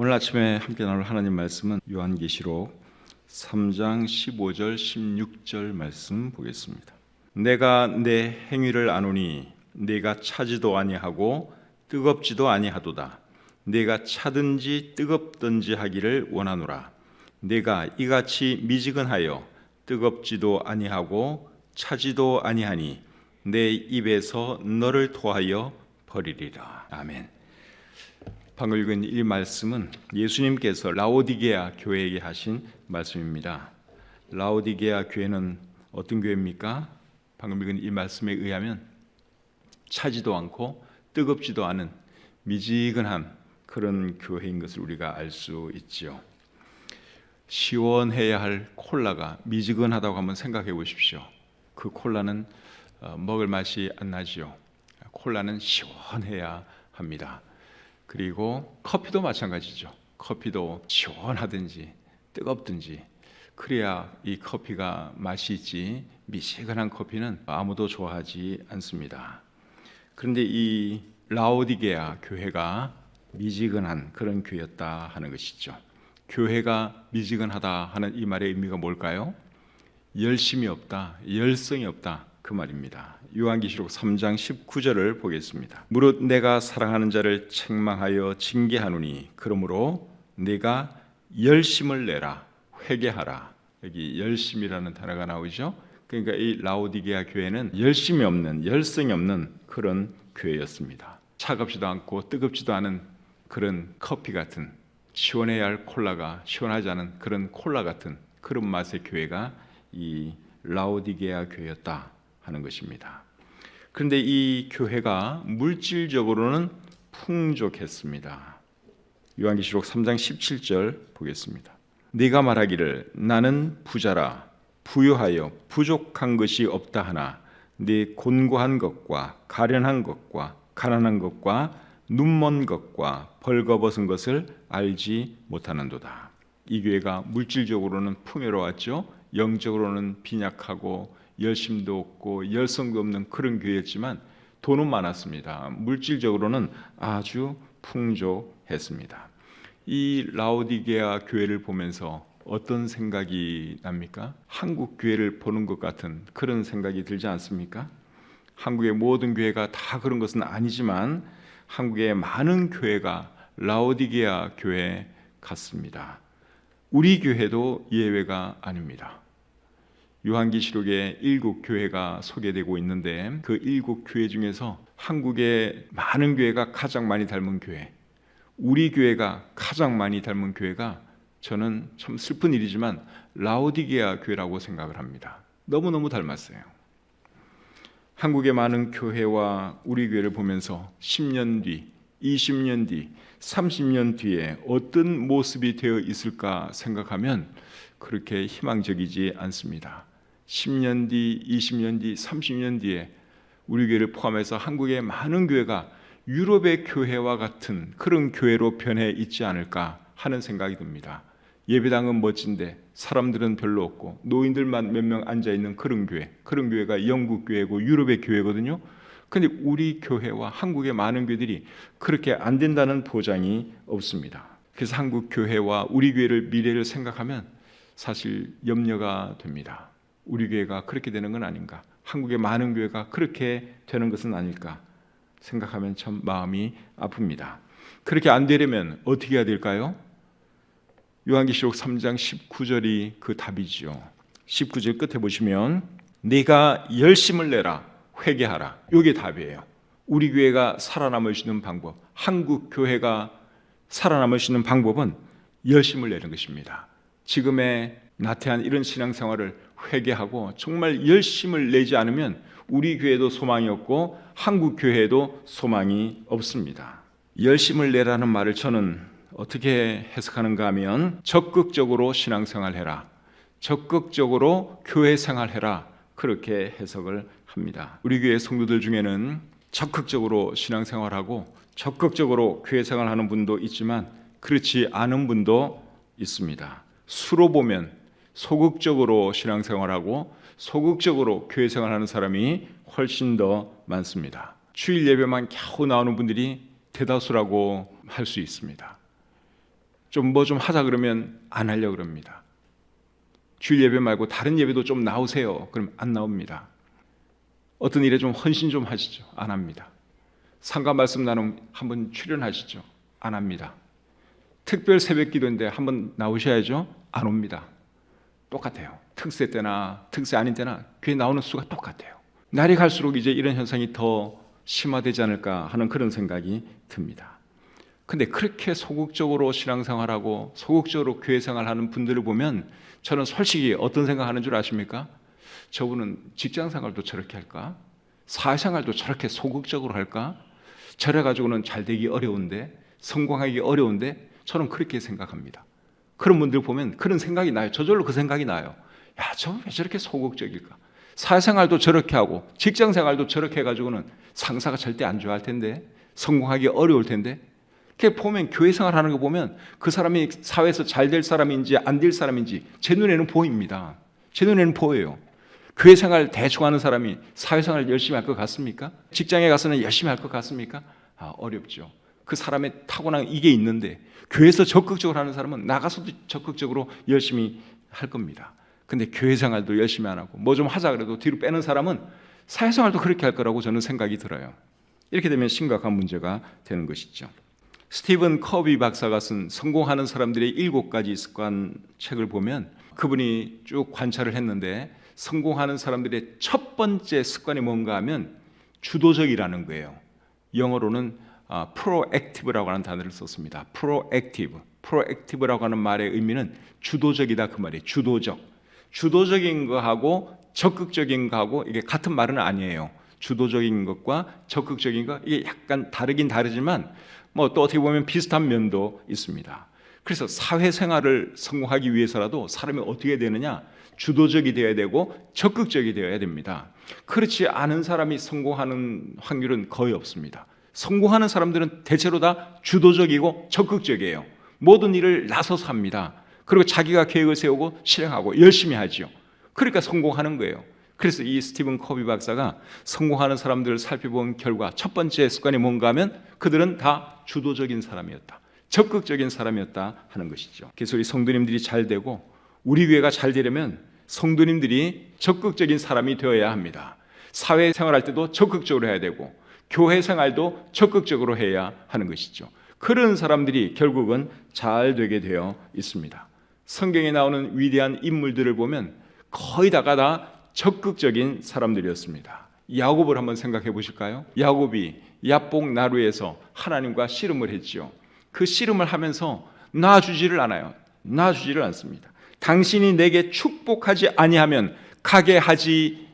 오늘 아침에 함께 나눌 하나님 말씀은 요한계시록 3장 15절 16절 말씀 보겠습니다. 내가 내 행위를 아노니 내가 차지도 아니하고 뜨겁지도 아니하도다. 내가 차든지 뜨겁든지 하기를 원하노라. 내가 이같이 미지근하여 뜨겁지도 아니하고 차지도 아니하니 내 입에서 너를 토하여 버리리라. 아멘. 방금 읽은 이 말씀은 예수님께서 라오디게아 교회에게 하신 말씀입니다. 라오디게아 교회는 어떤 교회입니까? 방금 읽은 이 말씀에 의하면 차지도 않고 뜨겁지도 않은 미지근한 그런 교회인 것을 우리가 알 수 있죠. 시원해야 할 콜라가 미지근하다고 한번 생각해 보십시오. 그 콜라는 먹을 맛이 안 나지요. 콜라는 시원해야 합니다. 그리고 커피도 마찬가지죠. 커피도 시원하든지 뜨겁든지 그래야 이 커피가 맛이 있지, 미지근한 커피는 아무도 좋아하지 않습니다. 그런데 이 라오디게아 교회가 미지근한 그런 교회였다 하는 것이죠. 교회가 미지근하다 하는 이 말의 의미가 뭘까요? 열심이 없다, 열성이 없다, 그 말입니다. 요한계시록 3장 19절을 보겠습니다. 무릇 내가 사랑하는 자를 책망하여 징계하노니 그러므로 내가 열심을 내라, 회개하라. 여기 열심이라는 단어가 나오죠. 그러니까 이 라오디게아 교회는 열심이 없는, 열성이 없는 그런 교회였습니다. 차갑지도 않고 뜨겁지도 않은 그런 커피 같은, 시원해야 할 콜라가 시원하지 않은 그런 콜라 같은 그런 맛의 교회가 이 라오디게아 교회였다 하는 것입니다. 그런데 이 교회가 물질적으로는 풍족했습니다. 요한계시록 3장 17절 보겠습니다. 네가 말하기를 나는 부자라 부유하여 부족한 것이 없다 하나 네 곤고한 것과 가련한 것과 가난한 것과 눈먼 것과 벌거벗은 것을 알지 못하는도다. 이 교회가 물질적으로는 풍요로웠죠. 영적으로는 빈약하고 열심도 없고 열성도 없는 그런 교회였지만 돈은 많았습니다. 물질적으로는 아주 풍족했습니다. 이 라오디게아 교회를 보면서 어떤 생각이 납니까? 한국 교회를 보는 것 같은 그런 생각이 들지 않습니까? 한국의 모든 교회가 다 그런 것은 아니지만 한국의 많은 교회가 라오디게아 교회 같습니다. 우리 교회도 예외가 아닙니다. 요한계시록에 7교회가 소개되고 있는데 그 7교회 중에서 한국의 많은 교회가 가장 많이 닮은 교회, 우리 교회가 가장 많이 닮은 교회가 저는 참 슬픈 일이지만 라오디게아 교회라고 생각을 합니다. 너무너무 닮았어요. 한국의 많은 교회와 우리 교회를 보면서 10년 뒤, 20년 뒤, 30년 뒤에 어떤 모습이 되어 있을까 생각하면 그렇게 희망적이지 않습니다. 10년 뒤, 20년 뒤, 30년 뒤에 우리 교회를 포함해서 한국의 많은 교회가 유럽의 교회와 같은 그런 교회로 변해 있지 않을까 하는 생각이 듭니다. 예배당은 멋진데 사람들은 별로 없고 노인들만 몇 명 앉아있는 그런 교회가 영국 교회고 유럽의 교회거든요. 그런데 우리 교회와 한국의 많은 교회들이 그렇게 안 된다는 보장이 없습니다. 그래서 한국 교회와 우리 교회를 미래를 생각하면 사실 염려가 됩니다. 우리 교회가 그렇게 되는 건 아닌가, 한국의 많은 교회가 그렇게 되는 것은 아닐까 생각하면 참 마음이 아픕니다. 그렇게 안 되려면 어떻게 해야 될까요? 요한계시록 3장 19절이 그 답이죠. 19절 끝에 보시면 네가 열심을 내라, 회개하라. 이게 답이에요. 우리 교회가 살아남을 수 있는 방법, 한국 교회가 살아남을 수 있는 방법은 열심을 내는 것입니다. 지금의 나태한 이런 신앙생활을 회개하고 정말 열심을 내지 않으면 우리 교회도 소망이 없고 한국 교회에도 소망이 없습니다. 열심을 내라는 말을 저는 어떻게 해석하는가 하면 적극적으로 신앙생활해라, 적극적으로 교회 생활해라, 그렇게 해석을 합니다. 우리 교회 성도들 중에는 적극적으로 신앙생활하고 적극적으로 교회 생활하는 분도 있지만 그렇지 않은 분도 있습니다. 수로 보면 소극적으로 신앙생활하고 소극적으로 교회 생활하는 사람이 훨씬 더 많습니다. 주일 예배만 겨우 나오는 분들이 대다수라고 할 수 있습니다. 좀 뭐 좀 하자 그러면 안 하려고 그럽니다. 주일 예배 말고 다른 예배도 좀 나오세요. 그럼 안 나옵니다. 어떤 일에 좀 헌신 좀 하시죠. 안 합니다. 상가 말씀 나눔 한번 출연하시죠. 안 합니다. 특별 새벽 기도인데 한번 나오셔야죠. 안 옵니다. 똑같아요. 특세 때나 특세 아닌 때나 교회 나오는 수가 똑같아요. 날이 갈수록 이제 이런 현상이 더 심화되지 않을까 하는 그런 생각이 듭니다. 근데 그렇게 소극적으로 신앙생활하고 소극적으로 교회 생활하는 분들을 보면 저는 솔직히 어떤 생각하는 줄 아십니까? 저분은 직장생활도 저렇게 할까? 사회생활도 저렇게 소극적으로 할까? 저래 가지고는 잘 되기 어려운데, 성공하기 어려운데, 저는 그렇게 생각합니다. 그런 분들 보면 그런 생각이 나요. 저절로 그 생각이 나요. 야, 저 왜 저렇게 소극적일까? 사회생활도 저렇게 하고 직장생활도 저렇게 해가지고는 상사가 절대 안 좋아할 텐데, 성공하기 어려울 텐데, 이렇게 보면 교회 생활하는 거 보면 그 사람이 사회에서 잘 될 사람인지 안 될 사람인지 제 눈에는 보입니다. 제 눈에는 보여요. 교회 생활 대충 하는 사람이 사회생활 열심히 할 것 같습니까? 직장에 가서는 열심히 할 것 같습니까? 어렵죠. 그 사람의 타고난 이게 있는데 교회에서 적극적으로 하는 사람은 나가서도 적극적으로 열심히 할 겁니다. 근데 교회 생활도 열심히 안 하고 뭐 좀 하자 그래도 뒤로 빼는 사람은 사회생활도 그렇게 할 거라고 저는 생각이 들어요. 이렇게 되면 심각한 문제가 되는 것이죠. 스티븐 커비 박사가 쓴 성공하는 사람들의 7가지 습관 책을 보면 그분이 쭉 관찰을 했는데 성공하는 사람들의 첫 번째 습관이 뭔가 하면 주도적이라는 거예요. 영어로는 proactive라고 하는 단어를 썼습니다. proactive라고 하는 말의 의미는 주도적이다 그 말이에요. 주도적인 거하고 적극적인 거하고 이게 같은 말은 아니에요. 주도적인 것과 적극적인 거 이게 약간 다르긴 다르지만 뭐 또 어떻게 보면 비슷한 면도 있습니다. 그래서 사회생활을 성공하기 위해서라도 사람이 어떻게 되느냐? 주도적이 되어야 되고 적극적이 되어야 됩니다. 그렇지 않은 사람이 성공하는 확률은 거의 없습니다. 성공하는 사람들은 대체로 다 주도적이고 적극적이에요. 모든 일을 나서서 합니다. 그리고 자기가 계획을 세우고 실행하고 열심히 하죠. 그러니까 성공하는 거예요. 그래서 이 스티븐 커비 박사가 성공하는 사람들을 살펴본 결과 첫 번째 습관이 뭔가 하면 그들은 다 주도적인 사람이었다. 적극적인 사람이었다 하는 것이죠. 그래서 우리 성도님들이 잘 되고 우리 교회가 잘 되려면 성도님들이 적극적인 사람이 되어야 합니다. 사회생활할 때도 적극적으로 해야 되고 교회 생활도 적극적으로 해야 하는 것이죠. 그런 사람들이 결국은 잘 되게 되어 있습니다. 성경에 나오는 위대한 인물들을 보면 거의 다 적극적인 사람들이었습니다. 야곱을 한번 생각해 보실까요? 야곱이 야복 나루에서 하나님과 씨름을 했죠. 그 씨름을 하면서 놔주지를 않아요. 놔주지를 않습니다. 당신이 내게 축복하지 아니하면 가게 하지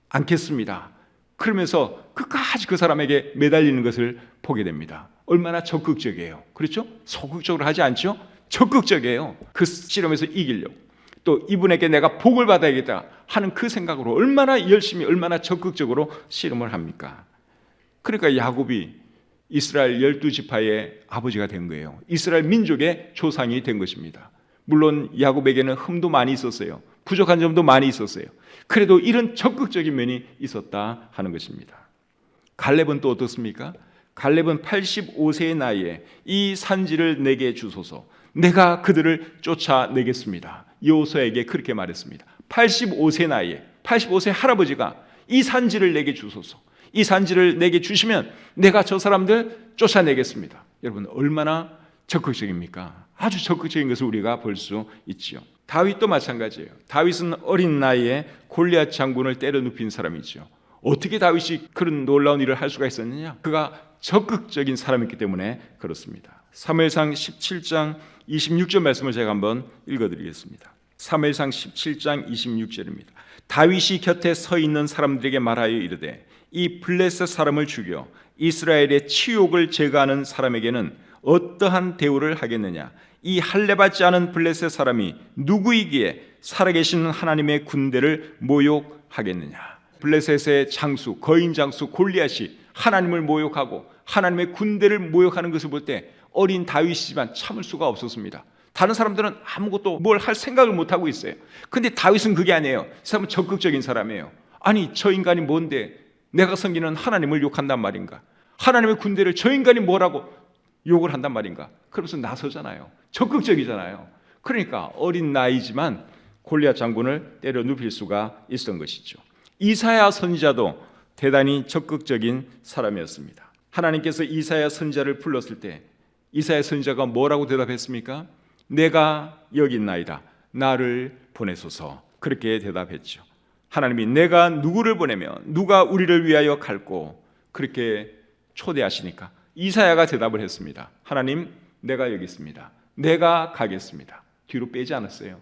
않겠습니다. 그러면서 끝까지 그 사람에게 매달리는 것을 보게 됩니다. 얼마나 적극적이에요. 그렇죠? 소극적으로 하지 않죠? 적극적이에요. 그 씨름에서 이기려고. 또 이분에게 내가 복을 받아야겠다 하는 그 생각으로 얼마나 열심히 얼마나 적극적으로 씨름을 합니까? 그러니까 야곱이 이스라엘 12지파의 아버지가 된 거예요. 이스라엘 민족의 조상이 된 것입니다. 물론 야곱에게는 흠도 많이 있었어요. 부족한 점도 많이 있었어요. 그래도 이런 적극적인 면이 있었다 하는 것입니다. 갈렙은 또 어떻습니까? 갈렙은 85세의 나이에 이 산지를 내게 주소서 내가 그들을 쫓아내겠습니다. 여호수아에게 그렇게 말했습니다. 85세 나이에 85세 할아버지가 이 산지를 내게 주소서 이 산지를 내게 주시면 내가 저 사람들 쫓아내겠습니다. 여러분 얼마나 적극적입니까? 아주 적극적인 것을 우리가 볼 수 있지요. 다윗도 마찬가지예요. 다윗은 어린 나이에 골리앗 장군을 때려 눕힌 사람이죠. 어떻게 다윗이 그런 놀라운 일을 할 수가 있었느냐? 그가 적극적인 사람이기 때문에 그렇습니다. 사무엘상 17장 26절 말씀을 제가 한번 읽어드리겠습니다. 사무엘상 17장 26절입니다. 다윗이 곁에 서 있는 사람들에게 말하여 이르되 이 블레셋 사람을 죽여 이스라엘의 치욕을 제거하는 사람에게는 어떠한 대우를 하겠느냐? 이 할례받지 않은 블레셋 사람이 누구이기에 살아계시는 하나님의 군대를 모욕하겠느냐? 블레셋의 장수, 거인 장수 골리앗이 하나님을 모욕하고 하나님의 군대를 모욕하는 것을 볼 때 어린 다윗이지만 참을 수가 없었습니다. 다른 사람들은 아무것도 뭘 할 생각을 못하고 있어요. 근데 다윗은 그게 아니에요. 이 사람은 적극적인 사람이에요. 아니 저 인간이 뭔데 내가 섬기는 하나님을 욕한단 말인가? 하나님의 군대를 저 인간이 뭐라고 욕을 한단 말인가? 그러면서 나서잖아요. 적극적이잖아요. 그러니까 어린 나이지만 골리앗 장군을 때려 눕힐 수가 있었던 것이죠. 이사야 선지자도 대단히 적극적인 사람이었습니다. 하나님께서 이사야 선지자를 불렀을 때 이사야 선지자가 뭐라고 대답했습니까? 내가 여기 있나이다. 나를 보내소서. 그렇게 대답했죠. 하나님이 내가 누구를 보내며 누가 우리를 위하여 갈고 그렇게 초대하시니까 이사야가 대답을 했습니다. 하나님, 내가 여기 있습니다. 내가 가겠습니다. 뒤로 빼지 않았어요.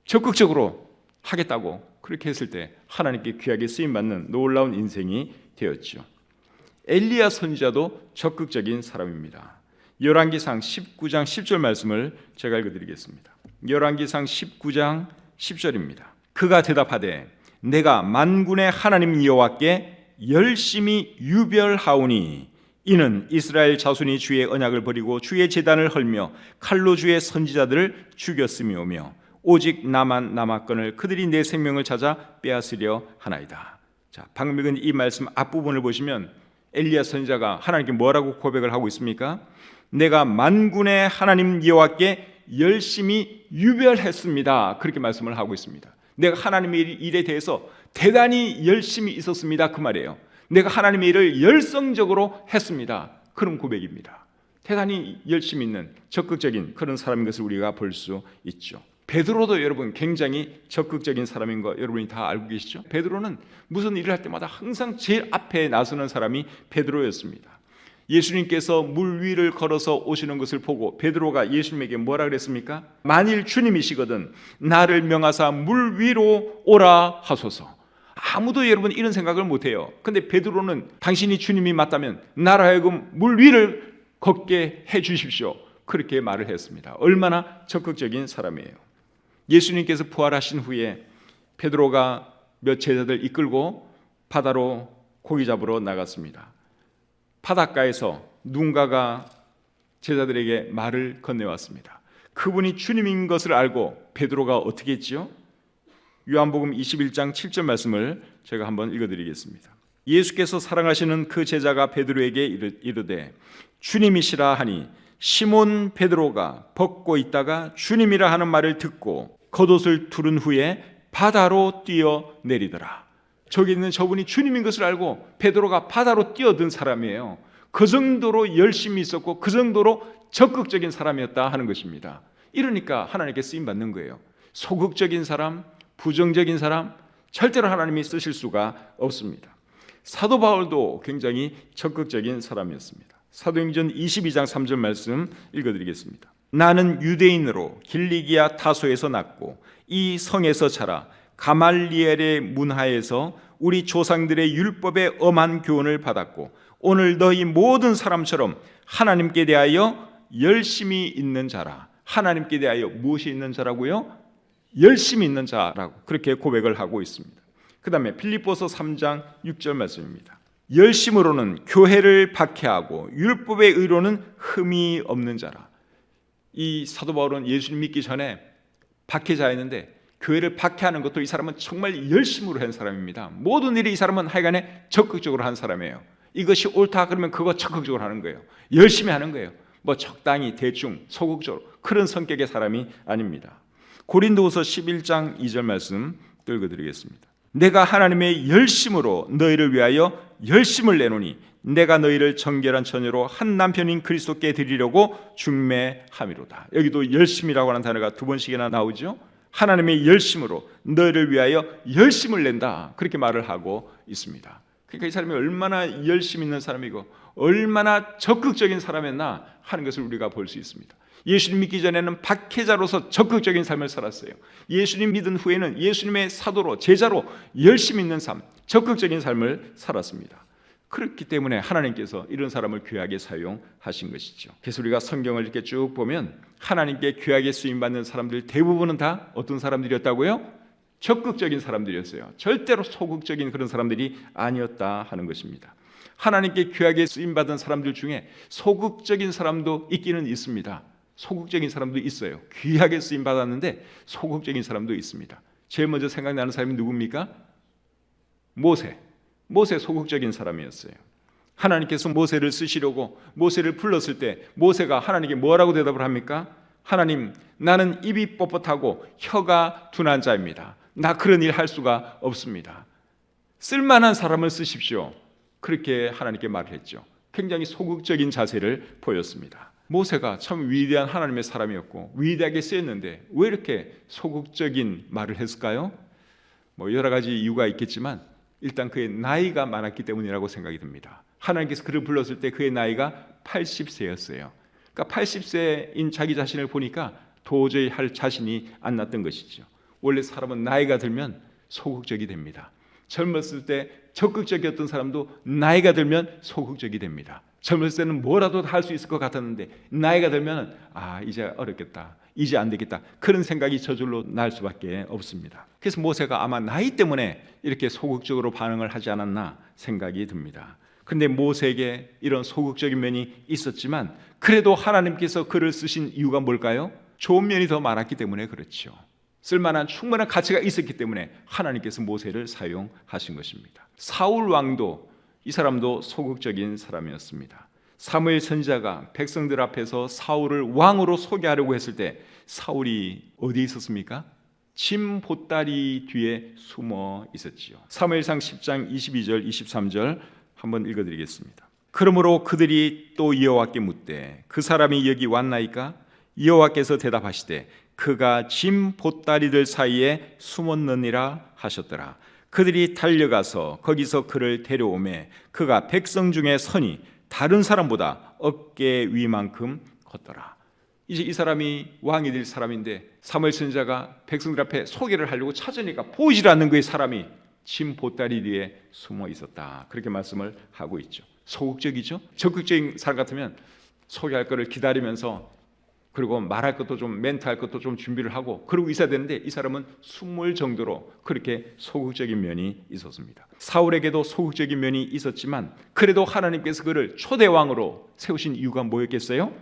적극적으로 하겠다고 그렇게 했을 때 하나님께 귀하게 쓰임받는 놀라운 인생이 되었죠. 엘리야 선지자도 적극적인 사람입니다. 열왕기상 19장 10절 말씀을 제가 읽어드리겠습니다. 열왕기상 19장 10절입니다. 그가 대답하되 내가 만군의 하나님 여호와께 열심히 유별하오니 이는 이스라엘 자손이 주의 언약을 버리고 주의 제단을 헐며 칼로 주의 선지자들을 죽였음이오며 오직 나만 남았거늘 그들이 내 생명을 찾아 빼앗으려 하나이다. 자, 방금 읽은 이 말씀 앞부분을 보시면 엘리야 선지자가 하나님께 뭐라고 고백을 하고 있습니까? 내가 만군의 하나님 여호와께 열심히 유별했습니다. 그렇게 말씀을 하고 있습니다. 내가 하나님의 일에 대해서 대단히 열심히 있었습니다. 그 말이에요. 내가 하나님의 일을 열성적으로 했습니다. 그런 고백입니다. 대단히 열심히 있는 적극적인 그런 사람인 것을 우리가 볼 수 있죠. 베드로도 여러분 굉장히 적극적인 사람인 거 여러분이 다 알고 계시죠? 베드로는 무슨 일을 할 때마다 항상 제일 앞에 나서는 사람이 베드로였습니다. 예수님께서 물 위를 걸어서 오시는 것을 보고 베드로가 예수님에게 뭐라 그랬습니까? 만일 주님이시거든 나를 명하사 물 위로 오라 하소서. 아무도 여러분 이런 생각을 못해요. 근데 베드로는 당신이 주님이 맞다면 나로 하여금 물 위를 걷게 해 주십시오. 그렇게 말을 했습니다. 얼마나 적극적인 사람이에요. 예수님께서 부활하신 후에 베드로가 몇 제자들 이끌고 바다로 고기 잡으러 나갔습니다. 바닷가에서 누군가가 제자들에게 말을 건네왔습니다. 그분이 주님인 것을 알고 베드로가 어떻게 했지요? 요한복음 21장 7절 말씀을 제가 한번 읽어드리겠습니다. 예수께서 사랑하시는 그 제자가 베드로에게 이르되 주님이시라 하니 시몬 베드로가 벗고 있다가 주님이라 하는 말을 듣고 겉옷을 두른 후에 바다로 뛰어내리더라. 저기 있는 저분이 주님인 것을 알고 베드로가 바다로 뛰어든 사람이에요. 그 정도로 열심히 있었고 그 정도로 적극적인 사람이었다 하는 것입니다. 이러니까 하나님께 쓰임받는 거예요. 소극적인 사람, 부정적인 사람 절대로 하나님이 쓰실 수가 없습니다. 사도 바울도 굉장히 적극적인 사람이었습니다. 사도행전 22장 3절 말씀 읽어드리겠습니다. 나는 유대인으로 길리기아 타소에서 났고 이 성에서 자라 가말리엘의 문하에서 우리 조상들의 율법의 엄한 교훈을 받았고 오늘 너희 모든 사람처럼 하나님께 대하여 열심히 있는 자라. 하나님께 대하여 무엇이 있는 자라고요? 열심히 있는 자라고 그렇게 고백을 하고 있습니다. 그 다음에 빌립보서 3장 6절 말씀입니다. 열심으로는 교회를 박해하고 율법의 의로는 흠이 없는 자라. 이 사도 바울은 예수님 믿기 전에 박해자였는데 교회를 박해하는 것도 이 사람은 정말 열심으로 한 사람입니다. 모든 일이 이 사람은 하여간에 적극적으로 한 사람이에요. 이것이 옳다 그러면 그거 적극적으로 하는 거예요. 열심히 하는 거예요. 뭐 적당히 대충 소극적으로 그런 성격의 사람이 아닙니다. 고린도후서 11장 2절 말씀 읽어드리겠습니다. 내가 하나님의 열심으로 너희를 위하여 열심을 내노니 내가 너희를 정결한 처녀로 한 남편인 그리스도께 드리려고 중매함이로다. 여기도 열심이라고 하는 단어가 두 번씩이나 나오죠. 하나님의 열심으로 너희를 위하여 열심을 낸다 그렇게 말을 하고 있습니다. 그러니까 이 사람이 얼마나 열심 있는 사람이고 얼마나 적극적인 사람이었나 하는 것을 우리가 볼 수 있습니다. 예수님 믿기 전에는 박해자로서 적극적인 삶을 살았어요. 예수님 믿은 후에는 예수님의 사도로 제자로 열심히 있는 삶, 적극적인 삶을 살았습니다. 그렇기 때문에 하나님께서 이런 사람을 귀하게 사용하신 것이죠. 그래서 우리가 성경을 이렇게 쭉 보면 하나님께 귀하게 쓰임받는 사람들 대부분은 다 어떤 사람들이었다고요? 적극적인 사람들이었어요. 절대로 소극적인 그런 사람들이 아니었다 하는 것입니다. 하나님께 귀하게 쓰임받은 사람들 중에 소극적인 사람도 있기는 있습니다. 소극적인 사람도 있어요. 귀하게 쓰임받았는데 소극적인 사람도 있습니다. 제일 먼저 생각나는 사람이 누굽니까? 모세 소극적인 사람이었어요. 하나님께서 모세를 쓰시려고 모세를 불렀을 때 모세가 하나님께 뭐라고 대답을 합니까? 하나님, 나는 입이 뻣뻣하고 혀가 둔한 자입니다. 나 그런 일 할 수가 없습니다. 쓸만한 사람을 쓰십시오. 그렇게 하나님께 말을 했죠. 굉장히 소극적인 자세를 보였습니다. 모세가 참 위대한 하나님의 사람이었고 위대하게 쓰였는데 왜 이렇게 소극적인 말을 했을까요? 여러 가지 이유가 있겠지만 일단 그의 나이가 많았기 때문이라고 생각이 듭니다. 하나님께서 그를 불렀을 때 그의 나이가 80세였어요. 그러니까 80세인 자기 자신을 보니까 도저히 할 자신이 안 났던 것이죠. 원래 사람은 나이가 들면 소극적이 됩니다. 젊었을 때 적극적이었던 사람도 나이가 들면 소극적이 됩니다. 젊었을 때는 뭐라도 할 수 있을 것 같았는데 나이가 들면 이제 어렵겠다, 이제 안 되겠다, 그런 생각이 저절로 날 수밖에 없습니다. 그래서 모세가 아마 나이 때문에 이렇게 소극적으로 반응을 하지 않았나 생각이 듭니다. 그런데 모세에게 이런 소극적인 면이 있었지만 그래도 하나님께서 그를 쓰신 이유가 뭘까요? 좋은 면이 더 많았기 때문에 그렇죠. 쓸만한 충분한 가치가 있었기 때문에 하나님께서 모세를 사용하신 것입니다. 사울 왕도, 이 사람도 소극적인 사람이었습니다. 사무엘 선지자가 백성들 앞에서 사울을 왕으로 소개하려고 했을 때 사울이 어디에 있었습니까? 짐 보따리 뒤에 숨어 있었지요. 사무엘상 10장 22절 23절 한번 읽어드리겠습니다. 그러므로 그들이 또 여호와께 묻되 그 사람이 여기 왔나이까? 여호와께서 대답하시되 그가 짐 보따리들 사이에 숨었느니라 하셨더라. 그들이 달려가서 거기서 그를 데려오매 그가 백성 중에 선이 다른 사람보다 어깨 위만큼 컸더라. 이제 이 사람이 왕이 될 사람인데 사무엘 선지자가 백성들 앞에 소개를 하려고 찾으니까 보이질 않는 그의 사람이 짐 보따리 뒤에 숨어 있었다. 그렇게 말씀을 하고 있죠. 소극적이죠. 적극적인 사람 같으면 소개할 것을 기다리면서 그리고 말할 것도 좀 멘트할 것도 좀 준비를 하고 그러고 있어야 되는데 이 사람은 숨을 정도로 그렇게 소극적인 면이 있었습니다. 사울에게도 소극적인 면이 있었지만 그래도 하나님께서 그를 초대왕으로 세우신 이유가 뭐였겠어요?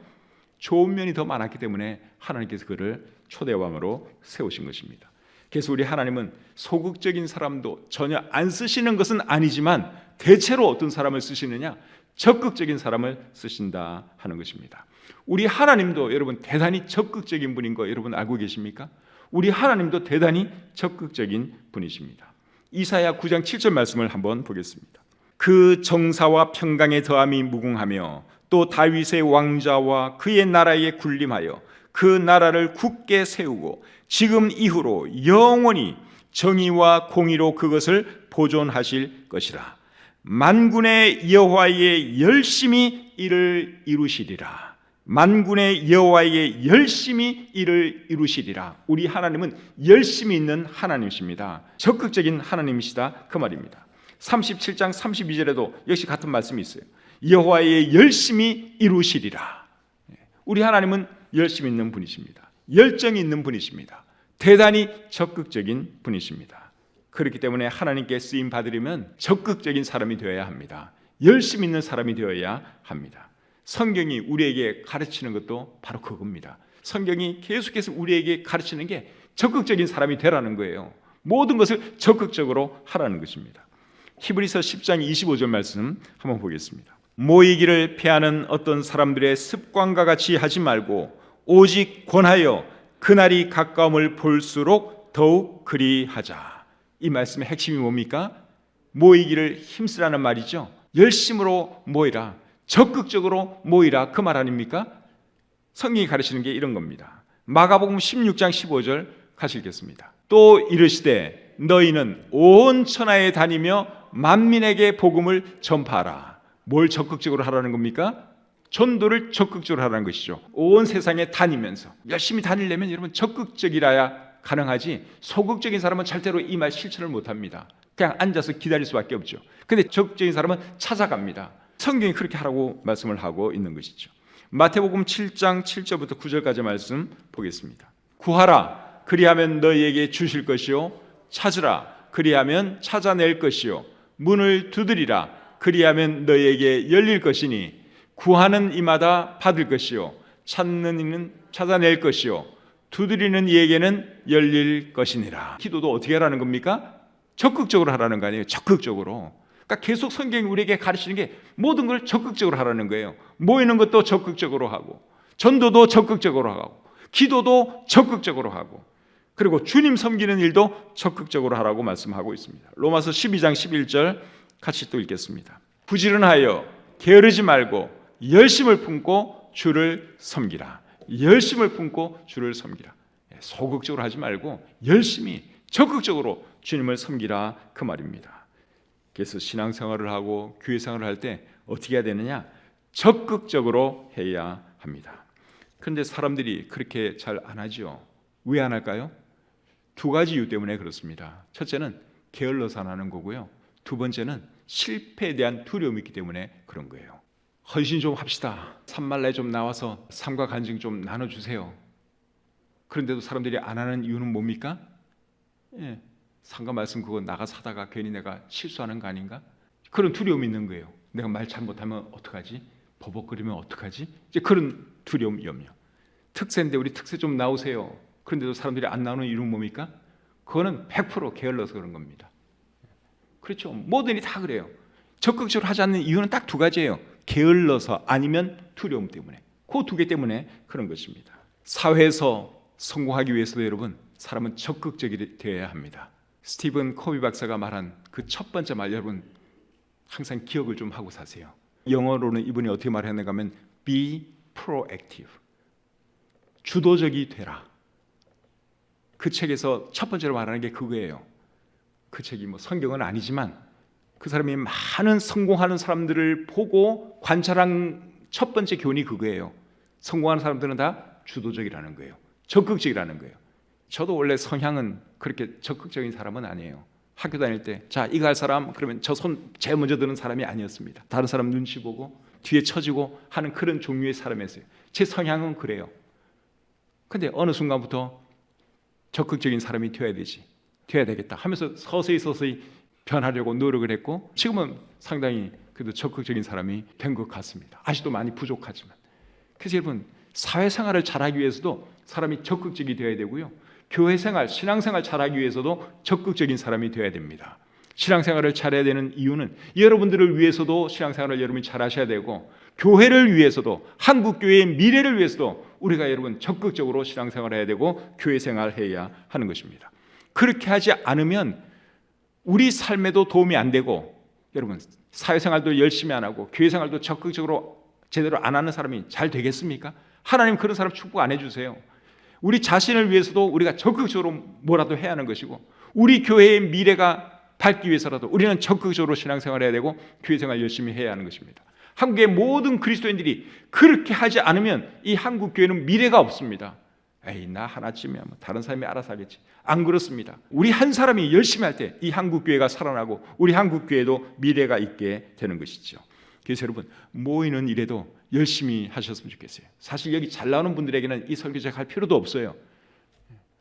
좋은 면이 더 많았기 때문에 하나님께서 그를 초대왕으로 세우신 것입니다. 그래서 우리 하나님은 소극적인 사람도 전혀 안 쓰시는 것은 아니지만 대체로 어떤 사람을 쓰시느냐? 적극적인 사람을 쓰신다 하는 것입니다. 우리 하나님도 여러분 대단히 적극적인 분인 거 여러분 알고 계십니까? 우리 하나님도 대단히 적극적인 분이십니다. 이사야 9장 7절 말씀을 한번 보겠습니다. 그 정사와 평강의 더함이 무궁하며 또 다윗의 왕자와 그의 나라에 군림하여 그 나라를 굳게 세우고 지금 이후로 영원히 정의와 공의로 그것을 보존하실 것이라. 만군의 여호와의 열심히 이를 이루시리라. 만군의 여호와의 열심히 이를 이루시리라. 우리 하나님은 열심히 있는 하나님이십니다. 적극적인 하나님이시다 그 말입니다. 37장 32절에도 역시 같은 말씀이 있어요. 여호와의 열심히 이루시리라. 우리 하나님은 열심히 있는 분이십니다. 열정이 있는 분이십니다. 대단히 적극적인 분이십니다. 그렇기 때문에 하나님께 쓰임 받으려면 적극적인 사람이 되어야 합니다. 열심 있는 사람이 되어야 합니다. 성경이 우리에게 가르치는 것도 바로 그겁니다. 성경이 계속해서 우리에게 가르치는 게 적극적인 사람이 되라는 거예요. 모든 것을 적극적으로 하라는 것입니다. 히브리서 10장 25절 말씀 한번 보겠습니다. 모이기를 피하는 어떤 사람들의 습관과 같이 하지 말고 오직 권하여 그날이 가까움을 볼수록 더욱 그리하자. 이 말씀의 핵심이 뭡니까? 모이기를 힘쓰라는 말이죠. 열심으로 모이라, 적극적으로 모이라, 그 말 아닙니까? 성경이 가르치는 게 이런 겁니다. 마가복음 16장 15절 같이 읽겠습니다. 또 이르시되 너희는 온 천하에 다니며 만민에게 복음을 전파하라. 뭘 적극적으로 하라는 겁니까? 전도를 적극적으로 하라는 것이죠. 온 세상에 다니면서 열심히 다니려면 여러분 적극적이라야 가능하지, 소극적인 사람은 절대로 이 말 실천을 못합니다. 그냥 앉아서 기다릴 수밖에 없죠. 그런데 적극적인 사람은 찾아갑니다. 성경이 그렇게 하라고 말씀을 하고 있는 것이죠. 마태복음 7장 7절부터 9절까지 말씀 보겠습니다. 구하라 그리하면 너희에게 주실 것이요, 찾으라 그리하면 찾아낼 것이요, 문을 두드리라 그리하면 너희에게 열릴 것이니 구하는 이마다 받을 것이요, 찾는 이는 찾아낼 것이요, 두드리는 이에게는 열릴 것이니라. 기도도 어떻게 하라는 겁니까? 적극적으로 하라는 거 아니에요. 적극적으로. 그러니까 계속 성경이 우리에게 가르치는 게 모든 걸 적극적으로 하라는 거예요. 모이는 것도 적극적으로 하고, 전도도 적극적으로 하고, 기도도 적극적으로 하고, 그리고 주님 섬기는 일도 적극적으로 하라고 말씀하고 있습니다. 로마서 12장 11절 같이 또 읽겠습니다. 부지런하여 게으르지 말고 열심을 품고 주를 섬기라. 열심을 품고 주를 섬기라. 소극적으로 하지 말고 열심히 적극적으로 주님을 섬기라, 그 말입니다. 그래서 신앙생활을 하고 교회생활을 할 때 어떻게 해야 되느냐? 적극적으로 해야 합니다. 그런데 사람들이 그렇게 잘 안 하죠. 왜 안 할까요? 두 가지 이유 때문에 그렇습니다. 첫째는 게을러서 안 하는 거고요. 두 번째는 실패에 대한 두려움이 있기 때문에 그런 거예요. 헌신 좀 합시다. 산말레 좀 나와서 삶과 간증 좀 나눠주세요. 그런데도 사람들이 안 하는 이유는 뭡니까? 상가 말씀 그거 나가서 하다가 괜히 내가 실수하는 거 아닌가? 그런 두려움이 있는 거예요. 내가 말 잘못하면 어떡하지? 버벅거리면 어떡하지? 이제 그런 두려움, 염려. 특세인데 우리 특세 좀 나오세요. 그런데도 사람들이 안 나오는 이유는 뭡니까? 그거는 100% 게을러서 그런 겁니다. 그렇죠. 모든 일이 다 그래요. 적극적으로 하지 않는 이유는 딱 두 가지예요. 게을러서, 아니면 두려움 때문에. 그 두 개 때문에 그런 것입니다. 사회에서 성공하기 위해서도 여러분, 사람은 적극적이 되어야 합니다. 스티븐 코비 박사가 말한 그 첫 번째 말, 여러분 항상 기억을 좀 하고 사세요. 영어로는 이분이 어떻게 말했는가 하면 be proactive, 주도적이 되라. 그 책에서 첫 번째로 말하는 게 그거예요. 그 책이 뭐 성경은 아니지만 그 사람이 많은 성공하는 사람들을 보고 관찰한 첫 번째 교훈이 그거예요. 성공하는 사람들은 다 주도적이라는 거예요. 적극적이라는 거예요. 저도 원래 성향은 그렇게 적극적인 사람은 아니에요. 학교 다닐 때 자, 이거 할 사람, 그러면 저 손 제일 먼저 드는 사람이 아니었습니다. 다른 사람 눈치 보고 뒤에 처지고 하는 그런 종류의 사람이었어요. 제 성향은 그래요. 근데 어느 순간부터 적극적인 사람이 되어야 되겠다 하면서 서서히 변하려고 노력을 했고, 지금은 상당히 그래도 적극적인 사람이 된 것 같습니다. 아직도 많이 부족하지만. 그래서 여러분, 사회생활을 잘하기 위해서도 사람이 적극적이 되어야 되고요, 교회생활, 신앙생활 잘하기 위해서도 적극적인 사람이 되어야 됩니다. 신앙생활을 잘해야 되는 이유는 여러분들을 위해서도 신앙생활을 여러분이 잘하셔야 되고, 교회를 위해서도, 한국교회의 미래를 위해서도 우리가 여러분 적극적으로 신앙생활을 해야 되고 교회생활을 해야 하는 것입니다. 그렇게 하지 않으면 우리 삶에도 도움이 안 되고, 여러분 사회생활도 열심히 안 하고 교회생활도 적극적으로 제대로 안 하는 사람이 잘 되겠습니까? 하나님 그런 사람 축복 안 해주세요. 우리 자신을 위해서도 우리가 적극적으로 뭐라도 해야 하는 것이고, 우리 교회의 미래가 밝기 위해서라도 우리는 적극적으로 신앙생활을 해야 되고 교회생활 열심히 해야 하는 것입니다. 한국의 모든 그리스도인들이 그렇게 하지 않으면 이 한국 교회는 미래가 없습니다. 에이, 나 하나쯤이야 뭐 다른 사람이 알아서 하겠지. 안 그렇습니다. 우리 한 사람이 열심히 할 때 이 한국 교회가 살아나고 우리 한국 교회도 미래가 있게 되는 것이죠. 그래서 여러분, 모이는 일에도 열심히 하셨으면 좋겠어요. 사실 여기 잘 나오는 분들에게는 이 설교 제가 할 필요도 없어요.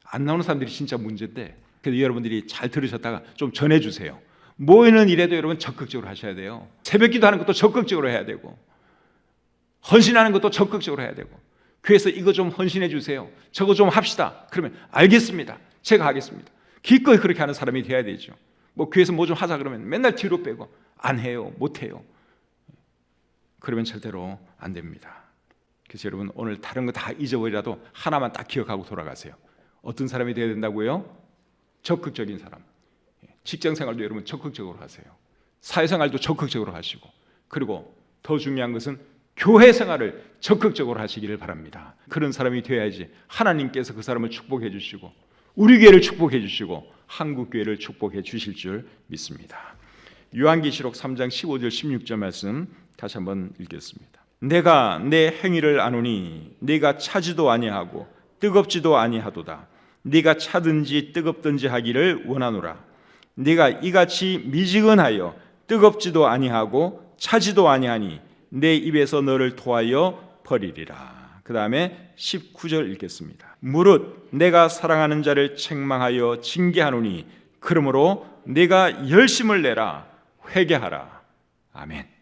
안 나오는 사람들이 진짜 문제인데, 그래도 여러분들이 잘 들으셨다가 좀 전해주세요. 모이는 일에도 여러분 적극적으로 하셔야 돼요. 새벽기도 하는 것도 적극적으로 해야 되고, 헌신하는 것도 적극적으로 해야 되고, 교회에서 이거 좀 헌신해 주세요, 저거 좀 합시다, 그러면 알겠습니다, 제가 하겠습니다. 기꺼이 그렇게 하는 사람이 돼야 되죠. 뭐 교회에서 뭐 좀 하자 그러면 맨날 뒤로 빼고 안 해요, 못 해요. 그러면 절대로 안 됩니다. 그래서 여러분, 오늘 다른 거 다 잊어버리라도 하나만 딱 기억하고 돌아가세요. 어떤 사람이 돼야 된다고요? 적극적인 사람. 직장생활도 여러분 적극적으로 하세요. 사회생활도 적극적으로 하시고, 그리고 더 중요한 것은 교회생활을 적극적으로 하시기를 바랍니다. 그런 사람이 되어야지 하나님께서 그 사람을 축복해 주시고 우리 교회를 축복해 주시고 한국 교회를 축복해 주실 줄 믿습니다. 요한계시록 3장 15절 16절 말씀 다시 한번 읽겠습니다. 내가 내 행위를 아노니 네가 차지도 아니하고 뜨겁지도 아니하도다. 네가 차든지 뜨겁든지 하기를 원하노라. 네가 이같이 미지근하여 뜨겁지도 아니하고 차지도 아니하니 내 입에서 너를 토하여 버리리라. 그 다음에 19절 읽겠습니다. 무릇 내가 사랑하는 자를 책망하여 징계하노니 그러므로 네가 열심을 내라, 회개하라. 아멘.